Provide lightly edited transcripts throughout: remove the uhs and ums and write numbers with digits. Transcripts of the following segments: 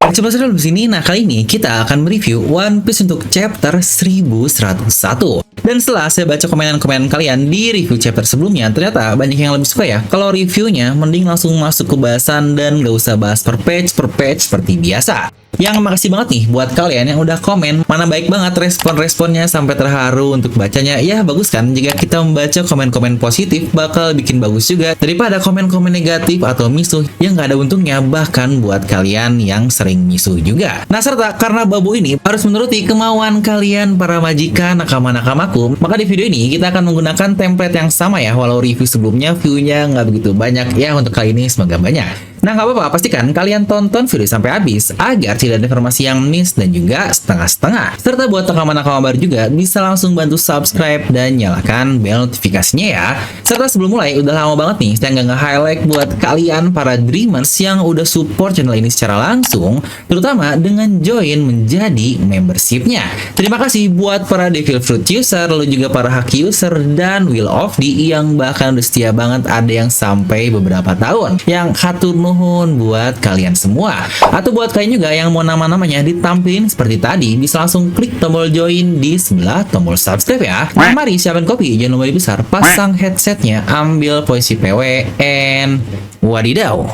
Coba di sini. Nah, kali ini kita akan mereview One Piece untuk chapter 1101. Dan setelah saya baca komenan-komenan kalian di review chapter sebelumnya, ternyata banyak yang lebih suka ya kalau reviewnya mending langsung masuk ke bahasan dan gak usah bahas per page seperti biasa. Yang makasih banget nih buat kalian yang udah komen. Mana baik banget respon-responnya sampai terharu untuk bacanya. Ya bagus kan jika kita membaca komen-komen positif bakal bikin bagus juga daripada komen-komen negatif atau misuh yang gak ada untungnya, bahkan buat kalian yang sering misuh juga. Nah, serta karena babu ini harus menuruti kemauan kalian para majikan nakama-nakamaku, maka di video ini kita akan menggunakan template yang sama ya, walau review sebelumnya view-nya nggak begitu banyak ya. Untuk kali ini semoga banyak. Nah, nggak apa-apa, pastikan kalian tonton video sampai habis agar tidak ada informasi yang miss dan juga setengah-setengah. Serta buat nakama-nakama baru juga bisa langsung bantu subscribe dan nyalakan bel notifikasinya ya. Serta sebelum mulai, udah lama banget nih saya nggak nge-highlight buat kalian para dreamers yang udah support channel ini secara langsung, terutama dengan join menjadi membershipnya. Terima kasih buat para Devil Fruit user, lalu juga para Haki user dan Will of the yang bahkan udah setia banget, ada yang sampai beberapa tahun. Yang hatur nuhun buat kalian semua. Atau buat kalian juga yang mau nama-namanya ditampilin seperti tadi, bisa langsung klik tombol join di sebelah tombol subscribe ya. Nah, mari siapin kopi, jangan lupa besar, pasang headsetnya, ambil posisi PW, and wadidaw.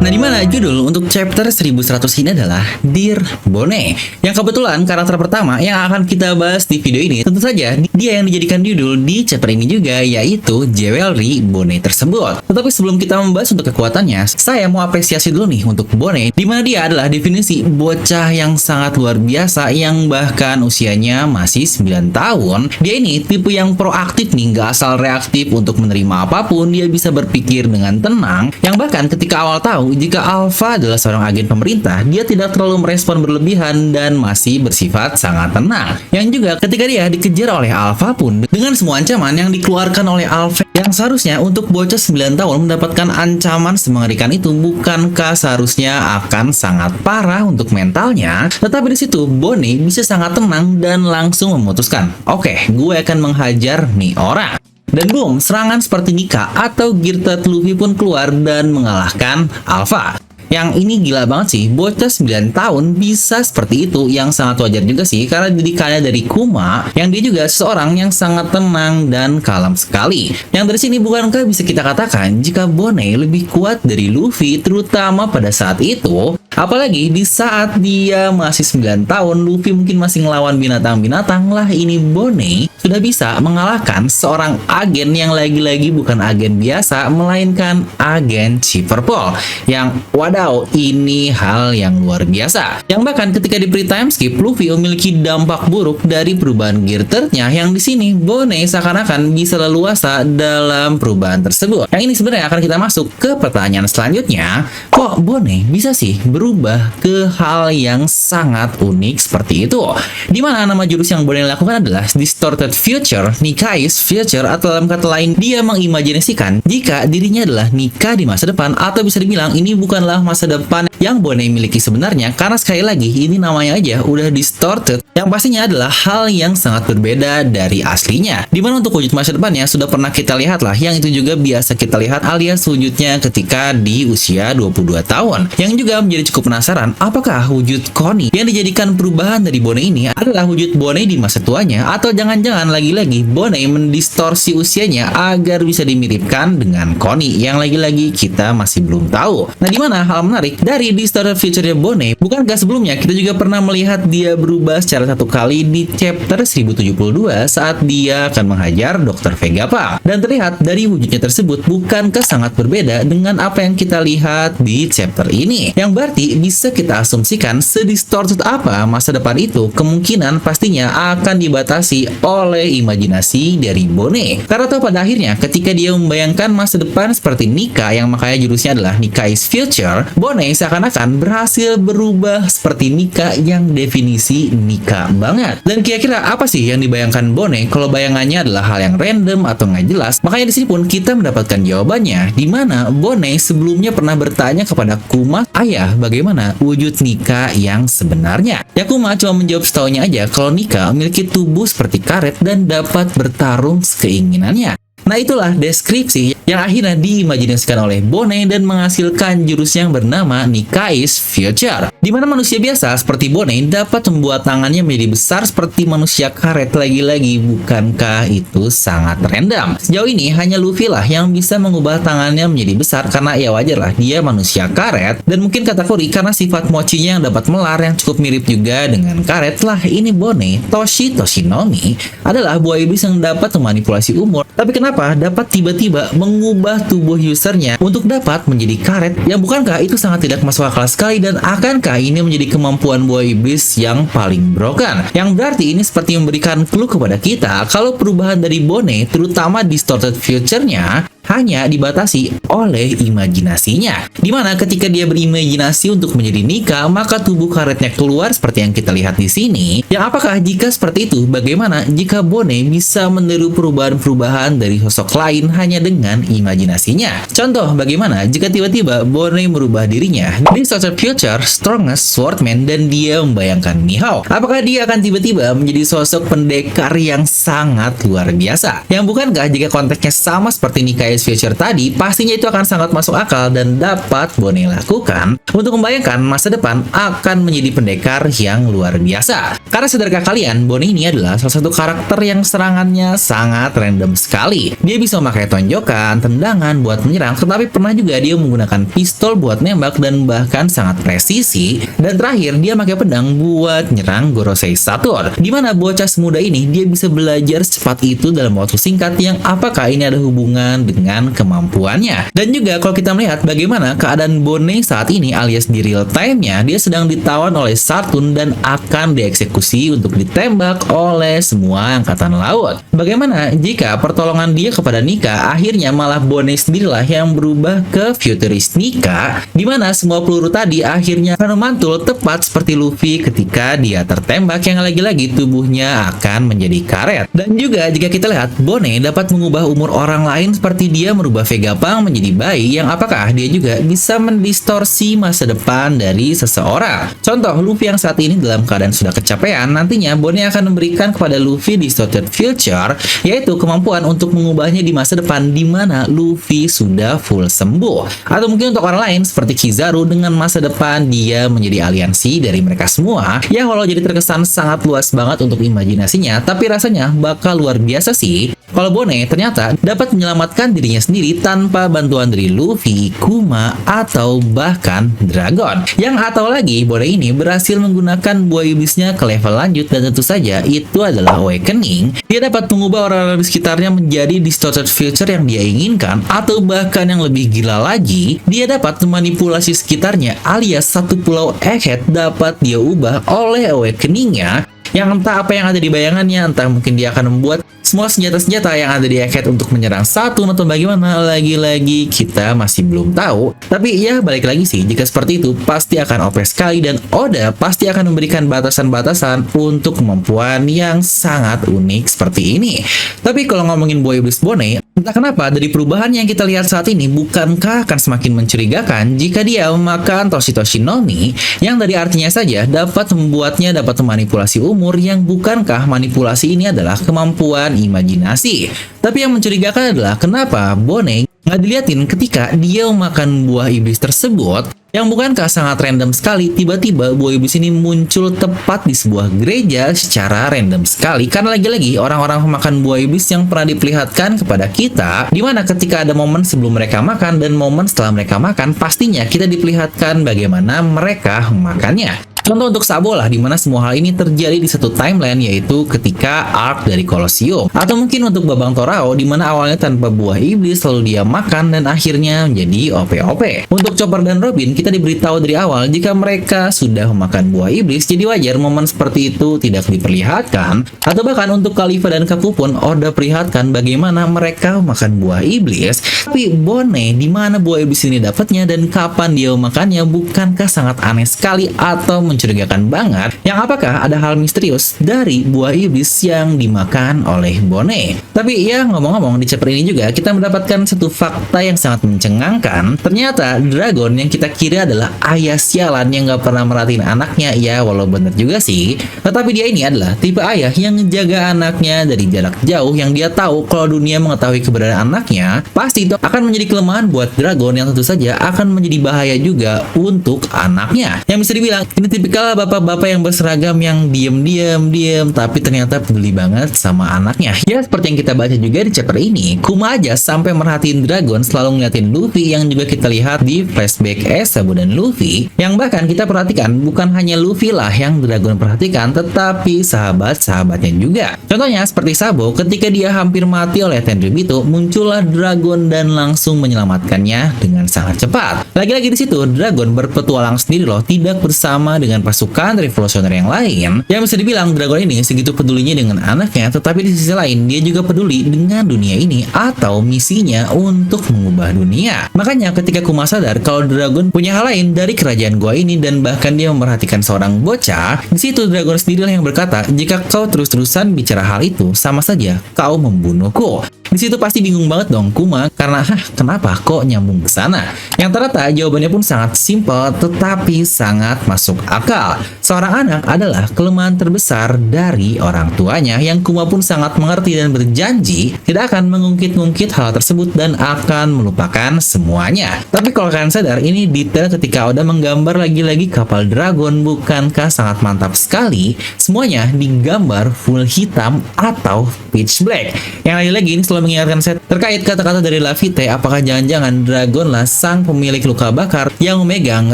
Nah, dimana judul untuk chapter 1100 ini adalah Dear Bone, yang kebetulan karakter pertama yang akan kita bahas di video ini tentu saja dia yang dijadikan judul di chapter ini juga, yaitu Jewelry Bone tersebut. Tetapi sebelum kita membahas untuk kekuatannya, saya mau apresiasi dulu nih untuk Bone, dimana dia adalah definisi bocah yang sangat luar biasa yang bahkan usianya masih 9 tahun. Dia ini tipe yang proaktif nih, nggak asal reaktif untuk menerima apapun. Dia bisa berpikir dengan tenang, yang bahkan ketika awal tahu jika Alpha adalah seorang agen pemerintah, dia tidak terlalu merespon berlebihan dan masih bersifat sangat tenang. Yang juga ketika dia dikejar oleh Alpha pun dengan semua ancaman yang dikeluarkan oleh Alpha, yang seharusnya untuk bocah 9 tahun mendapatkan ancaman semengerikan itu, bukankah seharusnya akan sangat parah untuk mentalnya? Tetapi di situ Bone bisa sangat tenang dan langsung memutuskan, oke, gue akan menghajar nih orang. Dan boom, serangan seperti Nika atau Gearted Luffy pun keluar dan mengalahkan Alpha. Yang ini gila banget sih, bocah 9 tahun bisa seperti itu, yang sangat wajar juga sih karena didikannya dari Kuma, yang dia juga seseorang yang sangat tenang dan kalem sekali. Yang dari sini bukankah bisa kita katakan jika Bone lebih kuat dari Luffy, terutama pada saat itu? Apalagi di saat dia masih 9 tahun, Luffy mungkin masih ngelawan binatang-binatang lah, ini Bone sudah bisa mengalahkan seorang agen yang lagi-lagi bukan agen biasa, melainkan agen Chipperpole. Yang wadaw, ini hal yang luar biasa. Yang bahkan ketika di pre-time skip, Luffy memiliki dampak buruk dari perubahan gear-nya, yang di sini Bone seakan-akan bisa leluasa dalam perubahan tersebut. Yang ini sebenarnya akan kita masuk ke pertanyaan selanjutnya. Kok Bone bisa sih berubah ke hal yang sangat unik seperti itu? Dimana nama jurus yang Bone lakukan adalah Distorted Future, Nikai's Future, atau dalam kata lain dia mengimajinasikan jika dirinya adalah Nika di masa depan, atau bisa dibilang ini bukanlah masa depan yang Bone miliki sebenarnya, karena sekali lagi ini namanya aja udah distorted, yang pastinya adalah hal yang sangat berbeda dari aslinya. Dimana untuk wujud masa depannya sudah pernah kita lihat lah, yang itu juga biasa kita lihat alias wujudnya ketika di usia 22 tahun. Yang juga menjadi cukup penasaran, apakah wujud Connie yang dijadikan perubahan dari Bone ini adalah wujud Bone di masa tuanya, atau jangan-jangan lagi-lagi Bone mendistorsi usianya agar bisa dimiripkan dengan Connie, yang lagi-lagi kita masih belum tahu. Nah, dimana hal menarik dari Distorted Future-nya Bone, bukankah sebelumnya kita juga pernah melihat dia berubah secara satu kali di chapter 1072 saat dia akan menghajar Dr. Vegapunk, dan terlihat dari wujudnya tersebut bukankah sangat berbeda dengan apa yang kita lihat di chapter ini, yang berarti bisa kita asumsikan sedistorted apa masa depan itu kemungkinan pastinya akan dibatasi oleh imajinasi dari Bone. Karena tahu pada akhirnya ketika dia membayangkan masa depan seperti Nika, yang makanya jurusnya adalah Nikai's Future, Bone seakan-akan berhasil berubah seperti Nika yang definisi Nika banget. Dan kira-kira apa sih yang dibayangkan Bone kalau bayangannya adalah hal yang random atau nggak jelas? Makanya di sini pun kita mendapatkan jawabannya, di mana Bone sebelumnya pernah bertanya kepada Kuma, ayah, bagaimana wujud Nika yang sebenarnya? Ya, Kuma cuma menjawab setaunya aja kalau Nika memiliki tubuh seperti karet dan dapat bertarung sekeinginannya. Nah, itulah deskripsi yang akhirnya diimajinasikan oleh Bonnie dan menghasilkan jurus yang bernama Nikai's Future, di mana manusia biasa seperti Bonnie dapat membuat tangannya menjadi besar seperti manusia karet. Lagi-lagi, bukankah itu sangat random? Sejauh ini hanya Luffy lah yang bisa mengubah tangannya menjadi besar, karena ya wajar lah, dia manusia karet. Dan mungkin kategori karena sifat mochinya yang dapat melar yang cukup mirip juga dengan karet lah, ini Bonnie Toshinomi adalah buah iblis yang dapat memanipulasi umur. Tapi kenapa dapat tiba-tiba mengubah tubuh usernya untuk dapat menjadi karet? Yang bukankah itu sangat tidak masuk akal sekali, dan akankah ini menjadi kemampuan buah iblis yang paling broken? Yang berarti ini seperti memberikan clue kepada kita kalau perubahan dari Bonnie, terutama distorted future-nya, hanya dibatasi oleh imajinasinya. Dimana ketika dia berimajinasi untuk menjadi Nika, maka tubuh karetnya keluar seperti yang kita lihat di sini. Yang apakah jika seperti itu, bagaimana jika Bonnie bisa meniru perubahan-perubahan dari sosok lain hanya dengan imajinasinya? Contoh, bagaimana jika tiba-tiba Bonnie merubah dirinya di Distorted Future Strongest Swordman dan dia membayangkan Mihawk? Apakah dia akan tiba-tiba menjadi sosok pendekar yang sangat luar biasa? Yang bukankah jika konteksnya sama seperti Nikai's Future tadi, pastinya itu akan sangat masuk akal dan dapat Bonnie lakukan untuk membayangkan masa depan akan menjadi pendekar yang luar biasa. Karena sadarkah kalian, Bonnie ini adalah salah satu karakter yang serangannya sangat random sekali. Dia bisa memakai tonjokan, tendangan buat menyerang, tetapi pernah juga dia menggunakan pistol buat nembak dan bahkan sangat presisi. Dan terakhir, dia pakai pedang buat nyerang Gorosei Saturn. Dimana bocah semuda ini, dia bisa belajar secepat itu dalam waktu singkat, yang apakah ini ada hubungan dengan kemampuannya. Dan juga kalau kita melihat bagaimana keadaan Bonnie saat ini alias di real time-nya, dia sedang ditawan oleh Saturn dan akan dieksekusi untuk ditembak oleh semua angkatan laut. Bagaimana jika pertolongan dia kepada Nika akhirnya malah Bonnie sendirilah yang berubah ke futurist Nika, dimana semua peluru tadi akhirnya akan memantul tepat seperti Luffy ketika dia tertembak, yang lagi-lagi tubuhnya akan menjadi karet. Dan juga jika kita lihat, Bonnie dapat mengubah umur orang lain seperti dia merubah Vegapunk menjadi bayi, yang apakah dia juga bisa mendistorsi masa depan dari seseorang. Contoh, Luffy yang saat ini dalam keadaan sudah kecapean, nantinya Bonnie akan memberikan kepada Luffy Distorted Future, yaitu kemampuan untuk mengubahnya di masa depan di mana Luffy sudah full sembuh. Atau mungkin untuk orang lain seperti Kizaru, dengan masa depan dia menjadi aliansi dari mereka semua, yang walau jadi terkesan sangat luas banget untuk imajinasinya, tapi rasanya bakal luar biasa sih kalau Bonnie ternyata dapat menyelamatkan dirinya sendiri tanpa bantuan dari Luffy, Kuma, atau bahkan Dragon. Yang atau lagi, Bonnie ini berhasil menggunakan buah iblisnya ke level lanjut, dan tentu saja itu adalah Awakening. Dia dapat mengubah orang-orang di sekitarnya menjadi Distorted Future yang dia inginkan, atau bahkan yang lebih gila lagi, dia dapat memanipulasi sekitarnya, alias satu pulau Egghead dapat dia ubah oleh Awakening-nya, yang entah apa yang ada di bayangannya, entah mungkin dia akan membuat semua senjata-senjata yang ada di Egghead untuk menyerang Saturn atau bagaimana, lagi-lagi kita masih belum tahu. Tapi ya balik lagi sih, jika seperti itu pasti akan OP sekali, dan Oda pasti akan memberikan batasan-batasan untuk kemampuan yang sangat unik seperti ini. Tapi kalau ngomongin buah iblis Bonnie, entah kenapa dari perubahan yang kita lihat saat ini, bukankah akan semakin mencurigakan jika dia memakan Toshinomi, yang dari artinya saja dapat membuatnya dapat memanipulasi umur, yang bukankah manipulasi ini adalah kemampuan imajinasi. Tapi yang mencurigakan adalah kenapa Bonnie nggak diliatin ketika dia memakan buah iblis tersebut, yang bukankah sangat random sekali tiba-tiba buah iblis ini muncul tepat di sebuah gereja secara random sekali. Karena lagi-lagi orang-orang pemakan buah iblis yang pernah diperlihatkan kepada kita, dimana ketika ada momen sebelum mereka makan dan momen setelah mereka makan, pastinya kita diperlihatkan bagaimana mereka memakannya. Contoh untuk Sabo lah, dimana semua hal ini terjadi di satu timeline, yaitu ketika arc dari Colosseum. Atau mungkin untuk Babang Torao, dimana awalnya tanpa buah iblis lalu dia makan dan akhirnya menjadi OP-OP. Untuk Chopper dan Robin, kita diberitahu dari awal jika mereka sudah memakan buah iblis, jadi wajar momen seperti itu tidak diperlihatkan. Atau bahkan untuk Khalifa dan Kaku pun Oda perlihatkan bagaimana mereka makan buah iblis. Tapi Bonnie, di mana buah iblis ini dapatnya dan kapan dia memakannya, bukankah sangat aneh sekali atau mencurigakan banget yang apakah ada hal misterius dari buah iblis yang dimakan oleh Bone. Tapi ya ngomong-ngomong, di chapter ini juga kita mendapatkan satu fakta yang sangat mencengangkan. Ternyata dragon yang kita kira adalah ayah sialan yang gak pernah merhatiin anaknya. Ya walau bener juga sih, tetapi dia ini adalah tipe ayah yang ngejaga anaknya dari jarak jauh, yang dia tahu kalau dunia mengetahui keberadaan anaknya pasti itu akan menjadi kelemahan buat dragon yang tentu saja akan menjadi bahaya juga untuk anaknya. Yang bisa dibilang ini tipikal bapak-bapak yang berseragam yang diem tapi ternyata peduli banget sama anaknya. Ya seperti yang kita baca juga di chapter ini, Kuma aja sampai merhatiin dragon, selalu ngeliatin Luffy, yang juga kita lihat di flashback Sabo dan Luffy, yang bahkan kita perhatikan bukan hanya Luffy lah yang dragon perhatikan, tetapi sahabat-sahabatnya juga. Contohnya seperti Sabo, ketika dia hampir mati oleh Tenryubito, muncullah dragon dan langsung menyelamatkannya dengan sangat cepat. Lagi-lagi di situ dragon berpetualang sendiri loh, tidak bersama dengan pasukan revolusioner yang lain. Yang bisa dibilang dragon ini segitu pedulinya dengan anaknya, tetapi di sisi lain dia juga peduli dengan dunia ini atau misinya untuk mengubah dunia. Makanya ketika Kuma sadar kalau dragon punya hal lain dari kerajaan gua ini dan bahkan dia memperhatikan seorang bocah, di situ dragon sendirilah yang berkata, jika kau terus-terusan bicara hal itu, sama saja kau membunuhku. Di situ pasti bingung banget dong Kuma, karena kenapa kok nyambung ke sana? Yang ternyata jawabannya pun sangat simpel tetapi sangat masuk akal. Seorang anak adalah kelemahan terbesar dari orang tuanya, yang Kuma pun sangat mengerti dan berjanji tidak akan mengungkit-ungkit hal tersebut dan akan melupakan semuanya. Tapi kalau kalian sadar, ini detail ketika Oda menggambar lagi-lagi kapal dragon, bukankah sangat mantap sekali? Semuanya digambar full hitam atau pitch black. Yang lagi-lagi ini selalu mengingatkan saya terkait kata-kata dari Laffy, apakah jangan-jangan dragon lah sang pemilik luka bakar yang memegang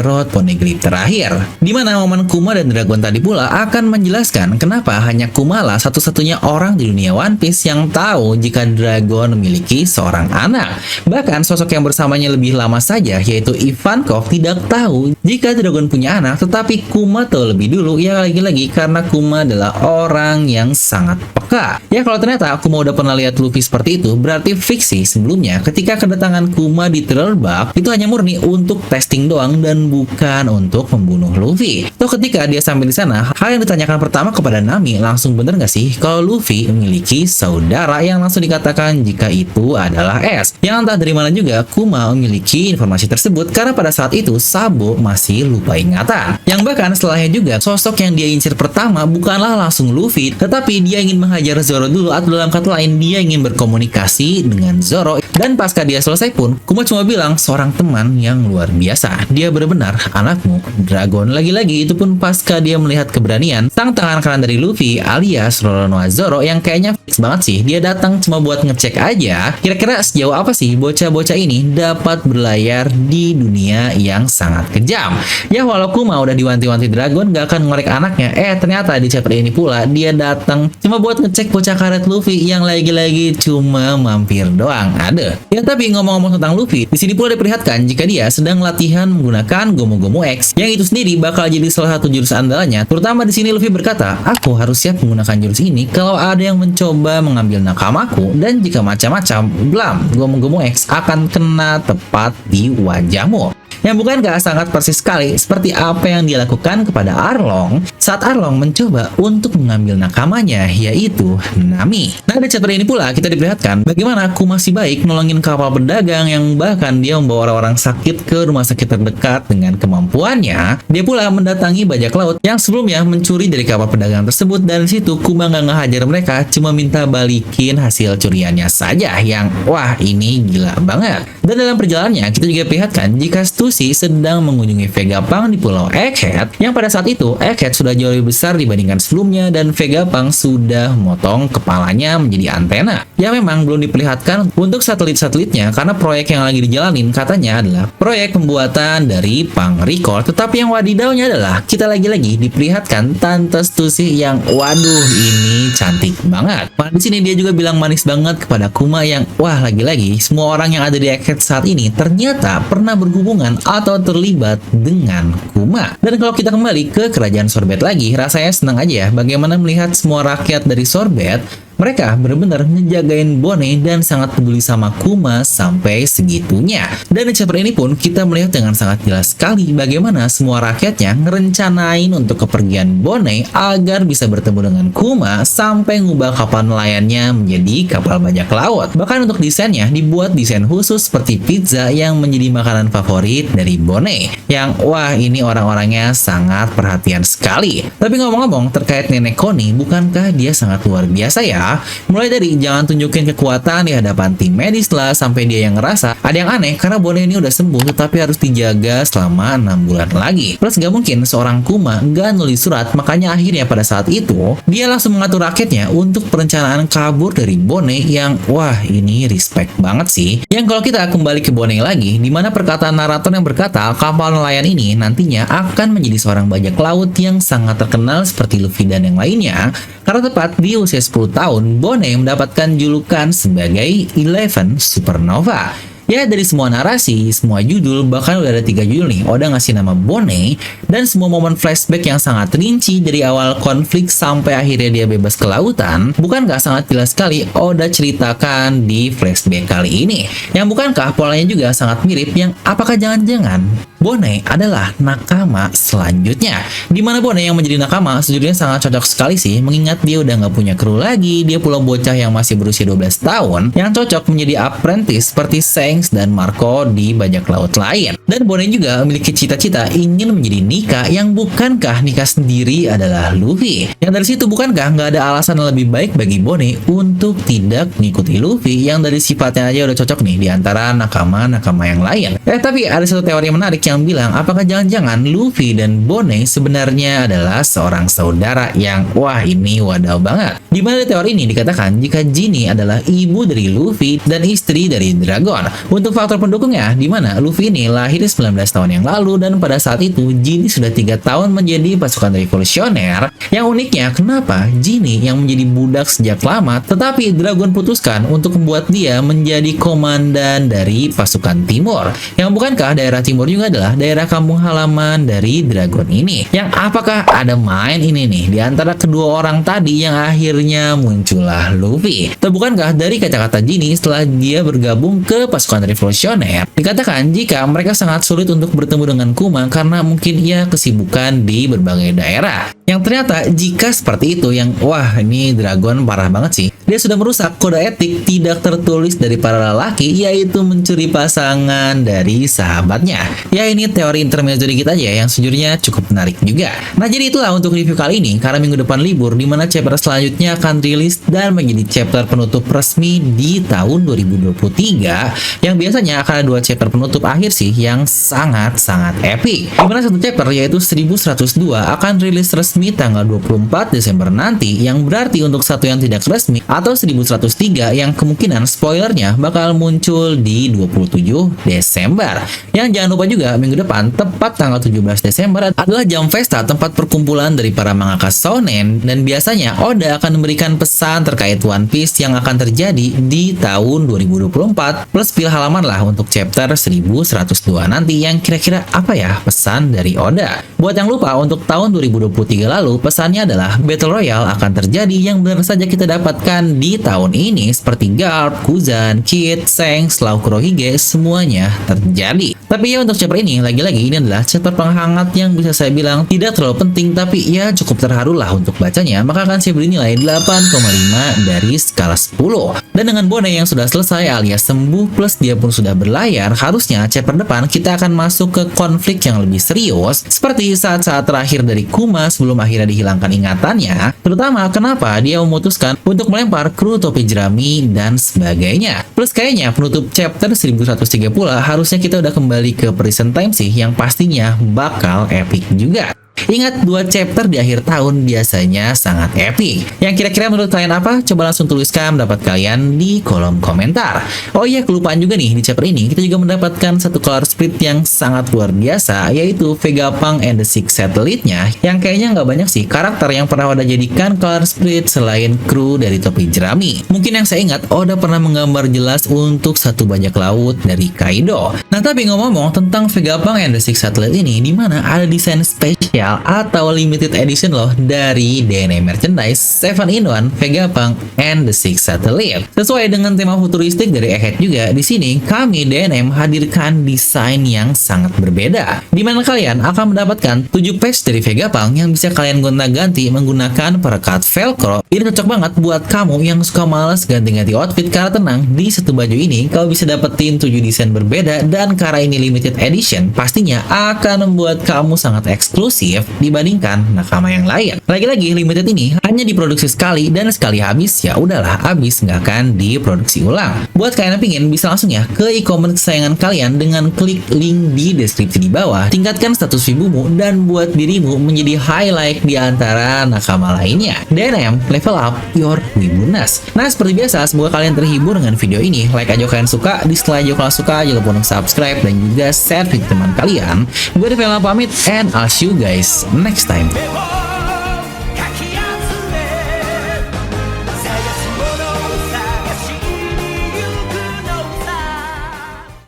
Rod Poneglyph terakhir. Dimana momen Kuma dan dragon tadi pula akan menjelaskan kenapa hanya Kuma lah satu-satunya orang di dunia One Piece yang tahu jika dragon memiliki seorang anak. Bahkan sosok yang bersamanya lebih lama saja, yaitu Ivankov, tidak tahu jika dragon punya anak, tetapi Kuma tahu lebih dulu. Ya lagi-lagi karena Kuma adalah orang yang sangat peka. Ya kalau ternyata Kuma udah pernah lihat Luffy seperti itu, berarti fiksi sebelumnya ketika kedatangan Kuma di Thriller Bark itu hanya murni untuk testing doang dan bukan untuk membunuh Luffy. Toh ketika dia sampai di sana, hal yang ditanyakan pertama kepada Nami, langsung bener nggak sih kalau Luffy memiliki saudara, yang langsung dikatakan jika itu adalah S. Yang entah dari mana juga Kuma memiliki informasi tersebut karena pada saat itu Sabo masih lupa ingatan. Yang bahkan setelahnya juga sosok yang dia incer pertama bukanlah langsung Luffy, tetapi dia ingin menghajar Zoro dulu, atau dalam kata lain dia ingin berkomunikasi dengan Zoro. Dan pasca dia selesai pun, Kuma cuma bilang seorang teman yang luar biasa. Dia benar-benar anakmu, Dragon. Lagi-lagi itu pun pasca dia melihat keberanian sang tangan kanan dari Luffy alias Roronoa Zoro, yang kayaknya fix banget sih. Dia datang cuma buat ngecek aja kira-kira sejauh apa sih bocah-bocah ini dapat berlayar di dunia yang sangat kejam. Ya walau Kuma udah diwanti-wanti Dragon gak akan ngorek anaknya, ternyata di chapter ini pula dia datang cuma buat ngecek bocah karet Luffy yang lagi-lagi cuma mampir doang. Ada. Ya tapi ngomong-ngomong tentang Luffy, di sini pula diperlihatkan jika dia sedang latihan menggunakan Gomu Gomu X, yang itu sendiri bakal jadi salah satu jurus andalannya. Terutama di sini Luffy berkata, aku harus siap menggunakan jurus ini kalau ada yang mencoba mengambil nakamaku, dan jika macam-macam, blam, Gomu Gomu X akan kena tepat di wajahmu. Yang bukankah sangat persis sekali seperti apa yang dia lakukan kepada Arlong saat Arlong mencoba untuk mengambil nakamanya, yaitu Nami. Nah di chapter ini pula kita diperlihatkan bagaimana Kuma masih baik nolongin kapal pedagang, yang bahkan dia membawa orang-orang sakit ke rumah sakit terdekat dengan kemampuannya. Dia pula mendatangi bajak laut yang sebelumnya mencuri dari kapal pedagang tersebut, dan di situ Kuma nggak ngehajar mereka, cuma minta balikin hasil curiannya saja, yang wah ini gila banget. Dan dalam perjalanannya kita juga perlihatkan jika Stussy sedang mengunjungi Vegapunk di Pulau Egghead, yang pada saat itu Egghead sudah jauh lebih besar dibandingkan sebelumnya, dan Vegapunk sudah memotong kepalanya menjadi antena. Ya memang belum diperlihatkan untuk satelit-satelitnya karena proyek yang lagi dijalanin katanya adalah proyek pembuatan dari Punk Record, tetapi yang wadidaunya adalah kita lagi-lagi diperlihatkan Tante Stussy yang waduh ini cantik banget. Nah, di sini dia juga bilang manis banget kepada Kuma, yang wah lagi-lagi semua orang yang ada di Egghead saat ini ternyata pernah berhubungan atau terlibat dengan Kuma. Dan kalau kita kembali ke kerajaan Sorbet lagi, rasanya senang aja ya bagaimana melihat semua rakyat dari Sorbet Mereka benar-benar ngejagain Bonnie dan sangat peduli sama Kuma sampai segitunya. Dan di chapter ini pun kita melihat dengan sangat jelas sekali bagaimana semua rakyatnya ngerencanain untuk kepergian Bonnie agar bisa bertemu dengan Kuma sampai ngubah kapal nelayannya menjadi kapal bajak laut. Bahkan untuk desainnya dibuat desain khusus seperti pizza yang menjadi makanan favorit dari Bonnie. Yang wah, ini orang-orangnya sangat perhatian sekali. Tapi ngomong-ngomong terkait nenek Connie, bukankah dia sangat luar biasa ya? Mulai dari jangan tunjukin kekuatan di hadapan tim medis lah, sampai dia yang ngerasa ada yang aneh karena Bonnie ini udah sembuh tetapi harus dijaga selama 6 bulan lagi. Plus gak mungkin seorang Kuma gak nulis surat, makanya akhirnya pada saat itu dia langsung mengatur rakyatnya untuk perencanaan kabur dari Bonnie yang wah, ini respect banget sih. Yang kalau kita kembali ke Bonnie lagi, dimana perkataan narator yang berkata kapal nelayan ini nantinya akan menjadi seorang bajak laut yang sangat terkenal seperti Luffy dan yang lainnya. Karena tepat di usia 10 tahun, Bonnie mendapatkan julukan sebagai Eleven Supernova. Ya, dari semua narasi, semua judul, bahkan udah ada 3 judul nih, Oda ngasih nama Bonnie, dan semua momen flashback yang sangat rinci dari awal konflik sampai akhirnya dia bebas ke lautan, bukankah sangat jelas sekali Oda ceritakan di flashback kali ini? Yang bukankah polanya juga sangat mirip, yang apakah jangan-jangan Bonnie adalah nakama selanjutnya? Dimana Bonnie yang menjadi nakama sejujurnya sangat cocok sekali sih, mengingat dia udah nggak punya kru lagi, dia pula bocah yang masih berusia 12 tahun, yang cocok menjadi apprentice seperti Shanks dan Marco di bajak laut lain. Dan Bonnie juga memiliki cita-cita ingin menjadi Nika, yang bukankah Nika sendiri adalah Luffy? Yang dari situ bukankah nggak ada alasan lebih baik bagi Bonnie untuk tidak mengikuti Luffy yang dari sifatnya aja udah cocok nih di antara nakama-nakama yang lain? Tapi ada satu teori menarik yang bilang apakah jangan-jangan Luffy dan Bonnie sebenarnya adalah seorang saudara yang wah, ini wadaw banget. Di mana teori ini dikatakan jika Ginny adalah ibu dari Luffy dan istri dari Dragon. Untuk faktor pendukungnya, di mana Luffy ini lahir 19 tahun yang lalu dan pada saat itu Ginny sudah 3 tahun menjadi pasukan revolusioner. Yang uniknya, kenapa Ginny yang menjadi budak sejak lama tetapi Dragon putuskan untuk membuat dia menjadi komandan dari pasukan timur? Yang bukankah daerah timur juga adalah daerah kampung halaman dari Dragon ini? Yang apakah ada main ini nih di antara kedua orang tadi yang akhirnya muncullah Luffy? Atau bukankah dari kata-kata Ginny setelah dia bergabung ke pasukan revolusioner, dikatakan jika mereka sangat sulit untuk bertemu dengan Kuma karena mungkin ia kesibukan di berbagai daerah. Yang ternyata jika seperti itu, yang wah, ini Dragon parah banget sih. Dia sudah merusak kode etik tidak tertulis dari para lelaki, yaitu mencuri pasangan dari sahabatnya. Ya, ini teori intermezzo dikit aja yang sejujurnya cukup menarik juga. Nah, jadi itulah untuk review kali ini, karena minggu depan libur, dimana chapter selanjutnya akan rilis dan menjadi chapter penutup resmi di tahun 2023, yang biasanya akan ada 2 chapter penutup akhir sih yang sangat-sangat epic. Dimana satu chapter yaitu 1102 akan rilis resmi tanggal 24 Desember nanti, yang berarti untuk satu yang tidak resmi atau 1103 yang kemungkinan spoilernya bakal muncul di 27 Desember. Yang jangan lupa juga minggu depan tepat tanggal 17 Desember adalah Jam Festa, tempat perkumpulan dari para mangaka shonen, dan biasanya Oda akan memberikan pesan terkait One Piece yang akan terjadi di tahun 2024 plus pil halaman lah untuk chapter 1102 nanti, yang kira-kira apa ya pesan dari Oda. Buat yang lupa, untuk tahun 2023 lalu pesannya adalah Battle Royale akan terjadi yang benar saja kita dapatkan di tahun ini, seperti Garp, Kuzan, Kid, Shanks, Law Kurohige, semuanya terjadi. Tapi ya untuk chapter ini, lagi-lagi ini adalah chapter penghangat yang bisa saya bilang tidak terlalu penting, tapi ya cukup terharu lah untuk bacanya, maka akan saya beri nilai 8,5 dari skala 10. Dan dengan Bonnie yang sudah selesai alias sembuh plus dia pun sudah berlayar, harusnya chapter depan kita akan masuk ke konflik yang lebih serius, seperti saat-saat terakhir dari Kuma sebelum akhirnya dihilangkan ingatannya, terutama kenapa dia memutuskan untuk melempar kru topi jerami dan sebagainya. Plus kayaknya penutup chapter 1103 pula harusnya kita udah kembali ke present time sih, yang pastinya bakal epic juga. Ingat, 2 chapter di akhir tahun biasanya sangat epic. Yang kira-kira menurut kalian apa? Coba langsung tuliskan pendapat kalian di kolom komentar. Oh iya, kelupaan juga nih, di chapter ini kita juga mendapatkan satu color split yang sangat luar biasa, yaitu Vegapunk and the Six Satellite-nya, yang kayaknya nggak banyak sih karakter yang pernah Oda jadikan color split selain kru dari topi jerami. Mungkin yang saya ingat, Oda pernah menggambar jelas untuk satu bajak laut dari Kaido. Nah, tapi ngomong-ngomong tentang Vegapunk and the Six Satellite ini, dimana ada desain spesial spesial atau limited edition loh dari DNA merchandise 7-in-1 Vegapunk and the Six Satellite. Sesuai dengan tema futuristik dari Egghead juga, di sini kami DNM hadirkan desain yang sangat berbeda, di mana kalian akan mendapatkan 7 patch dari Vegapunk yang bisa kalian gonta-ganti menggunakan perekat velcro. Ini cocok banget buat kamu yang suka males ganti-ganti outfit. Karena tenang, di satu baju ini kau bisa dapetin 7 desain berbeda, dan karena ini limited edition, pastinya akan membuat kamu sangat eksklusif dibandingkan nakama yang lain. Lagi-lagi limited ini hanya diproduksi sekali, dan sekali habis ya udahlah habis, nggak akan diproduksi ulang. Buat kalian yang pingin bisa langsung ya ke e-commerce kesayangan kalian dengan klik link di deskripsi di bawah. Tingkatkan status wibumu dan buat dirimu menjadi highlight di antara nakama lainnya. DNM, level up your wibuness. Nah, seperti biasa, semoga kalian terhibur dengan video ini. Like aja kalian suka, dislike aja kalau suka, jangan lupa untuk subscribe dan juga share video teman kalian. Gue Devela pamit, and I'll see you guys next time.